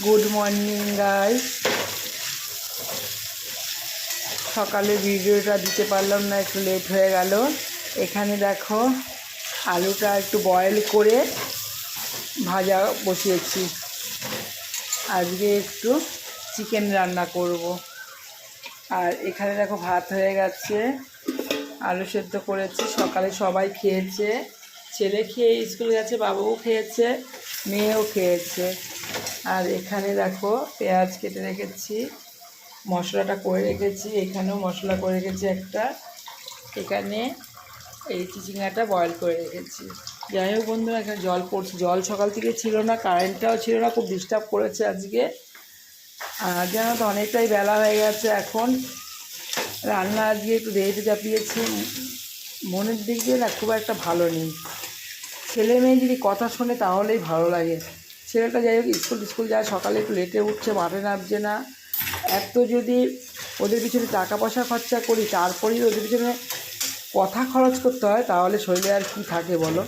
Good morning guys. সকালে ভিডিওটা দিতে পারলাম না, একটু লেট হয়ে গেল। এখানে দেখো আলুটা একটু বয়েল করে ভাজা বসিয়েছি। আজকে একটু চিকেন রান্না করব। আর এখানে দেখো ভাত হয়ে গেছে, আলু সেদ্ধ করেছি। সকালে সবাই খেয়েছে, ছেলে খেয়ে স্কুলে গেছে, বাবুও খেয়েছে, মেয়েও খেয়েছে। আর এখানে দেখো পেঁয়াজ কেটে রেখেছি, মশলাটা করে রেখেছি। এখানেও মশলা করে রেখেছি একটা। এখানে এই চিচিঙ্গাটা বয়েল করে রেখেছি। যাই হোক বন্ধুরা, এখানে জল পড়ছে, জল সকাল থেকে ছিল না, কারেন্টটাও ছিল না, খুব ডিস্টার্ব করেছে আজকে। আর জানো তো অনেকটাই বেলা হয়ে গেছে এখন। রান্না আজকে একটু দেরিতে চাপিয়েছি, মনের দিক দিয়ে না খুব একটা ভালো নেই। ছেলে মেয়ে যদি কথা শোনে তাহলেই ভালো লাগে। ছেলেটা যাই হোক স্কুল যায়, সকালে একটু লেটে উঠছে, মাঠে নামছে না। এত যদি ওদের পিছনে টাকা পয়সা খরচা করি, তারপরেই ওদের পিছনে কথা খরচ করতে হয়, তাহলে শরীরে আর কি থাকে বলো।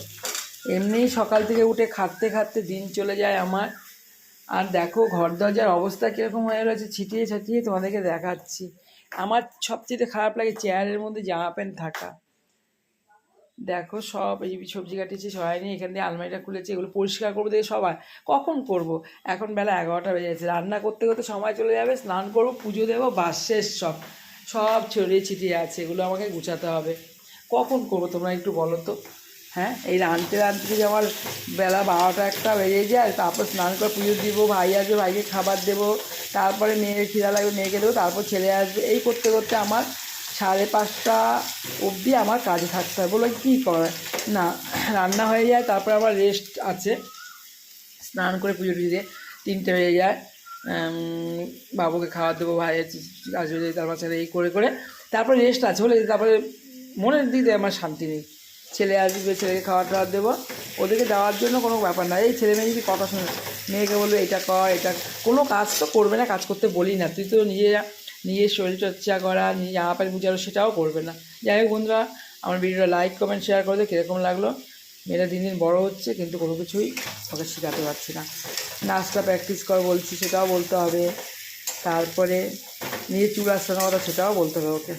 এমনিই সকাল থেকে উঠে খাটতে খাটতে দিন চলে যায় আমার। আর দেখো ঘর দরজার অবস্থা কীরকম হয়ে রয়েছে, ছিটিয়ে ছিটিয়ে তোমাদেরকে দেখাচ্ছি। আমার সবচেয়ে খারাপ লাগে চেয়ারের মধ্যে জামা প্যান্ট থাকা। দেখো সব এই সবজি কাটিয়েছি সবাই নিয়ে, এখান দিয়ে আলমারিটা খুলেছি, এগুলো পরিষ্কার করবো দেখে সবাই কখন করব। এখন বেলা 11টা বেজে যাচ্ছে, রান্না করতে করতে সময় চলে যাবে, স্নান করবো, পুজো দেবো, বাস শেষ। সব সব ছড়িয়ে ছিটিয়ে আছে, এগুলো আমাকে গুছাতে হবে। কখন করবো তোমরা একটু বলো তো? হ্যাঁ, এই রাঁধতে রাঁধতে যদি আমার বেলা 12টা 1টা বেজে যায়, তারপর স্নান করে পুজো দিব, ভাই আসবে, ভাইকে খাবার দেবো, তারপরে মেয়ের খিদা লাগবে, মেয়েকে দেবো, তারপর ছেলে আসবে। এই করতে করতে আমার 5:30 অবধি আমার কাজে থাকতে হয়। বলো কী করে না, রান্না হয়ে যায়, তারপর আবার রেস্ট আছে, স্নান করে পুজো টুজো দিয়ে 3টে বেজে যায়। বাবুকে খাওয়া দেবো, ভাই আসবে, তারপর ছেলে এই করে করে তারপরে রেস্ট আছে বলে, তারপরে মনের দিক দিয়ে আমার শান্তি নেই। ছেলে আসবে, ছেলেকে খাওয়া টাওয়া দেবো, ওদেরকে দেওয়ার জন্য কোনো ব্যাপার না। এই ছেলে মেয়ে যদি কথা শুনে, মেয়েকে বলবে এটা কর, এটা কোনো কাজ তো করবে না, কাজ করতে বলি না। তুই তো নিজের শরীরচর্চা করা, নিজে জামা প্যান্ট গুছানো, সেটাও করবে না। যাই হোক বন্ধুরা, আমার ভিডিওটা লাইক কমেন্ট শেয়ার করে দে। কীরকম লাগলো? মেয়েরা দিন দিন বড়ো হচ্ছে, কিন্তু কোনো কিছুই ওকে শেখাতে পারছি না। নাচটা প্র্যাকটিস কর বলছি, সেটাও বলতে হবে। তারপরে নিজের চুল আসতে না কথা, সেটাও বলতে হবে ওকে।